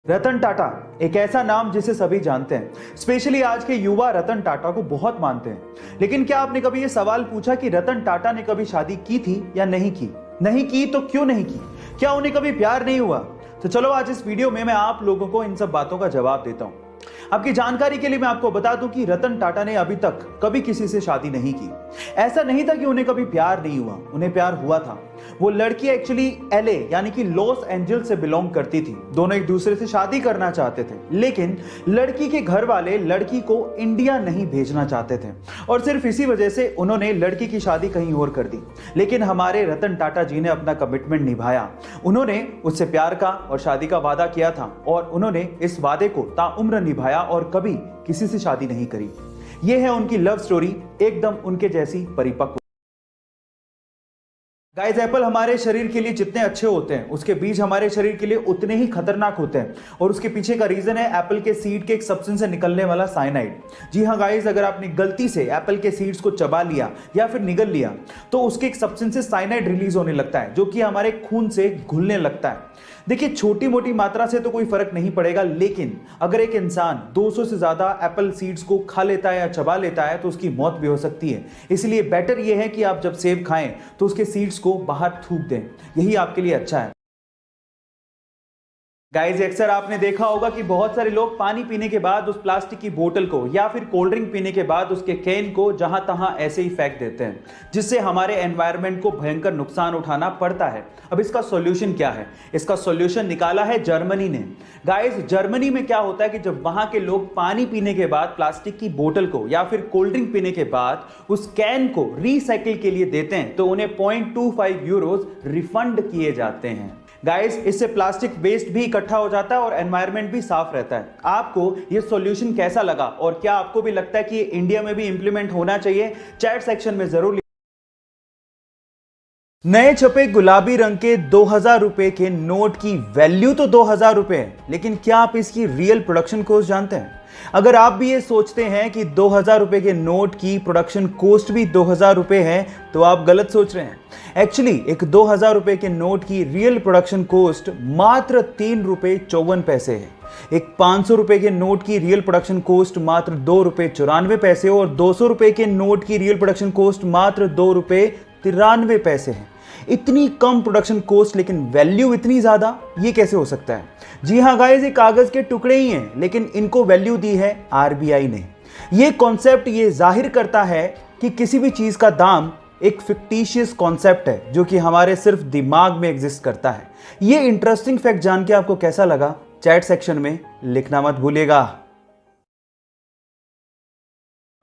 रतन टाटा एक ऐसा नाम जिसे सभी जानते हैं। स्पेशली आज के युवा रतन टाटा को बहुत मानते हैं। लेकिन क्या आपने कभी यह सवाल पूछा कि रतन टाटा ने कभी शादी की थी या नहीं की? नहीं की तो क्यों नहीं की? क्या उन्हें कभी प्यार नहीं हुआ? तो चलो आज इस वीडियो में मैं आप लोगों को इन सब बातों का जवाब देता हूं। आपकी जानकारी के लिए मैं आपको बता दूं कि रतन टाटा ने अभी तक कभी किसी से शादी नहीं की। ऐसा नहीं था कि उन्हें कभी प्यार नहीं हुआ, उन्हें प्यार हुआ था। वो लड़की एक्चुअली एलए यानी कि लॉस एंजल्स से बिलोंग करती थी। दोनों एक दूसरे से शादी करना चाहते थे, लेकिन लड़की के घर वाले लड़की को इंडिया नहीं भेजना चाहते थे और सिर्फ इसी वजह से उन्होंने लड़की की शादी कहीं और कर दी। लेकिन हमारे रतन टाटा जी ने अपना कमिटमेंट निभाया। उन्होंने उससे प्यार का और शादी का वादा किया था और उन्होंने इस वादे को ताउम्र निभाया और कभी किसी से शादी नहीं करी। यह है उनकी लव स्टोरी, एकदम उनके जैसी परिपक्व। गाइस, एप्पल हमारे शरीर के लिए जितने अच्छे होते हैं उसके बीज हमारे शरीर के लिए उतने ही खतरनाक होते हैं और उसके पीछे का रीजन है एप्पल के सीड के एक सब्सटेंस से निकलने वाला साइनाइड। जी हाँ गाइस, अगर आपने गलती से एप्पल के सीड्स को चबा लिया या फिर निगल लिया तो उसके एक सब्सटेंस से साइनाइड रिलीज होने लगता है जो कि हमारे खून से घुलने लगता है। देखिए, छोटी मोटी मात्रा से तो कोई फर्क नहीं पड़ेगा, लेकिन अगर एक इंसान 200 से ज्यादा एप्पल सीड्स को खा लेता है या चबा लेता है तो उसकी मौत भी हो सकती है। इसलिए बेटर यह है कि आप जब सेब खाएं तो उसके सीड्स को बाहर थूक दें, यही आपके लिए अच्छा है। गाइस, अक्सर आपने देखा होगा कि बहुत सारे लोग पानी पीने के बाद उस प्लास्टिक की बोतल को या फिर कोल्ड ड्रिंक पीने के बाद उसके कैन को जहां तहां ऐसे ही फेंक देते हैं, जिससे हमारे एनवायरनमेंट को भयंकर नुकसान उठाना पड़ता है। अब इसका सॉल्यूशन क्या है? इसका सॉल्यूशन निकाला है जर्मनी ने। गाइस, जर्मनी में क्या होता है कि जब वहां के लोग पानी पीने के बाद प्लास्टिक की बोतल को या फिर कोल्ड ड्रिंक पीने के बाद उस कैन को रिसाइकिल के लिए देते हैं तो उन्हें 0.25 यूरोज रिफंड किए जाते हैं। गाइस, इससे प्लास्टिक वेस्ट भी इकट्ठा हो जाता है और एनवायरनमेंट भी साफ रहता है। आपको ये सॉल्यूशन कैसा लगा और क्या आपको भी लगता है कि ये इंडिया में भी इंप्लीमेंट होना चाहिए? चैट सेक्शन में जरूर। नए छपे गुलाबी रंग के 2000 रुपए के नोट की वैल्यू तो 2000 रुपए है, लेकिन क्या आप इसकी रियल प्रोडक्शन कॉस्ट जानते हैं? अगर आप भी ये सोचते हैं कि 2000 रुपए के नोट की प्रोडक्शन कॉस्ट भी 2000 रुपए है तो आप गलत सोच रहे हैं। एक्चुअली एक 2000 रुपए के नोट की रियल प्रोडक्शन कॉस्ट मात्र 3 रुपए 54 पैसे है। एक 500 रुपए के नोट की रियल प्रोडक्शन कॉस्ट मात्र 2 रुपए 94 पैसे और 200 रुपए के नोट की रियल प्रोडक्शन कॉस्ट मात्र 2 रुपए 93 पैसे है। इतनी कम प्रोडक्शन कॉस्ट लेकिन वैल्यू इतनी ज्यादा, ये कैसे हो सकता है? जी हाँ गाइस, ये कागज के टुकड़े ही हैं, लेकिन इनको वैल्यू दी है आरबीआई ने। ये कॉन्सेप्ट ये जाहिर करता है कि किसी भी चीज का दाम एक फिक्टिशियस कॉन्सेप्ट है जो कि हमारे सिर्फ दिमाग में एग्जिस्ट करता है। ये इंटरेस्टिंग फैक्ट जान के आपको कैसा लगा? चैट सेक्शन में लिखना मत भूलिएगा।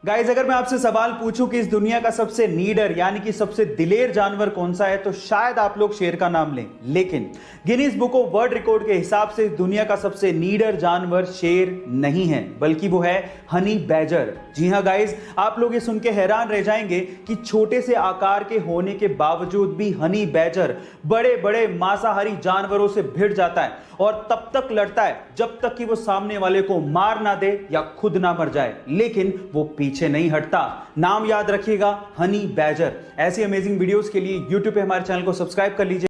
गाइज, अगर मैं आपसे सवाल पूछूं कि इस दुनिया का सबसे नीडर यानी कि सबसे दिलेर जानवर कौन सा है तो शायद आप लोग शेर का नाम लें, लेकिन Guinness book of world record के हिसाब से इस दुनिया का सबसे नीडर जानवर शेर नहीं है, बल्कि वो है हनी बैजर। जी हाँ गाइज, आप लोग ये सुन के हैरान रह जाएंगे कि छोटे से आकार के होने के बावजूद भी हनी बैजर बड़े बड़े मांसाहारी जानवरों से भिड़ जाता है और तब तक लड़ता है जब तक कि वो सामने वाले को मार ना दे या खुद ना मर जाए, लेकिन वो पीछे नहीं हटता। नाम याद रखिएगा, हनी बैजर। ऐसी अमेजिंग वीडियोस के लिए YouTube पे हमारे चैनल को सब्सक्राइब कर लीजिए।